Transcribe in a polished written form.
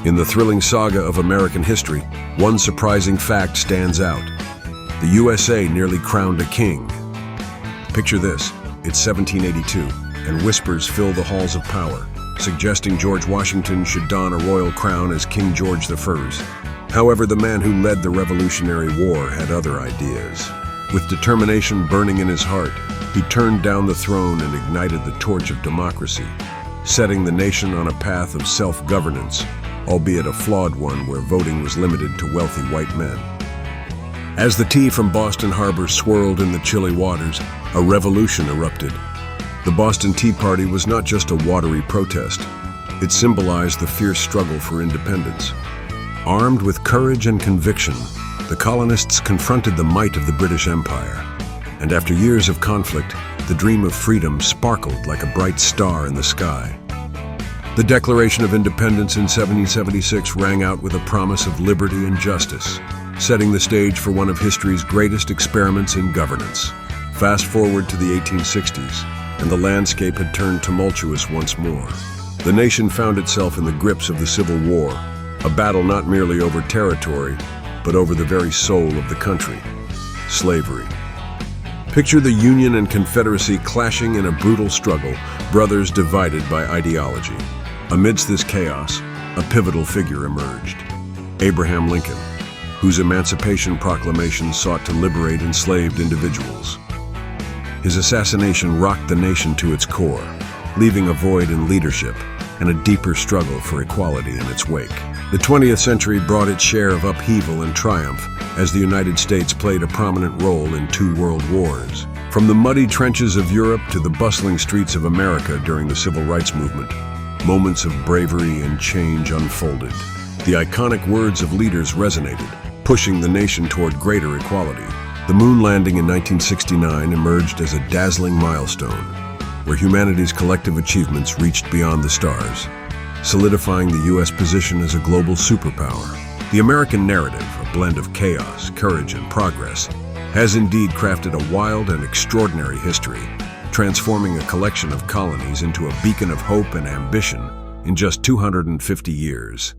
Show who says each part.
Speaker 1: In the thrilling saga of American history, one surprising fact stands out. The USA nearly crowned a king. Picture this, it's 1782, and whispers fill the halls of power, suggesting George Washington should don a royal crown as King George I. However, the man who led the Revolutionary War had other ideas. With determination burning in his heart, he turned down the throne and ignited the torch of democracy, setting the nation on a path of self-governance, albeit a flawed one where voting was limited to wealthy white men. As the tea from Boston Harbor swirled in the chilly waters, a revolution erupted. The Boston Tea Party was not just a watery protest. It symbolized the fierce struggle for independence. Armed with courage and conviction, the colonists confronted the might of the British Empire. And after years of conflict, the dream of freedom sparkled like a bright star in the sky. The Declaration of Independence in 1776 rang out with a promise of liberty and justice, setting the stage for one of history's greatest experiments in governance. Fast forward to the 1860s, and the landscape had turned tumultuous once more. The nation found itself in the grips of the Civil War, a battle not merely over territory, but over the very soul of the country: slavery. Picture the Union and Confederacy clashing in a brutal struggle, brothers divided by ideology. Amidst this chaos, a pivotal figure emerged: Abraham Lincoln, whose Emancipation Proclamation sought to liberate enslaved individuals. His assassination rocked the nation to its core, leaving a void in leadership and a deeper struggle for equality in its wake. The 20th century brought its share of upheaval and triumph, as the United States played a prominent role in 2 world wars. From the muddy trenches of Europe to the bustling streets of America during the Civil Rights Movement, moments of bravery and change unfolded. The iconic words of leaders resonated, pushing the nation toward greater equality. The moon landing in 1969 emerged as a dazzling milestone, where humanity's collective achievements reached beyond the stars, solidifying the U.S. position as a global superpower. The American narrative, a blend of chaos, courage, and progress, has indeed crafted a wild and extraordinary history, transforming a collection of colonies into a beacon of hope and ambition in just 250 years.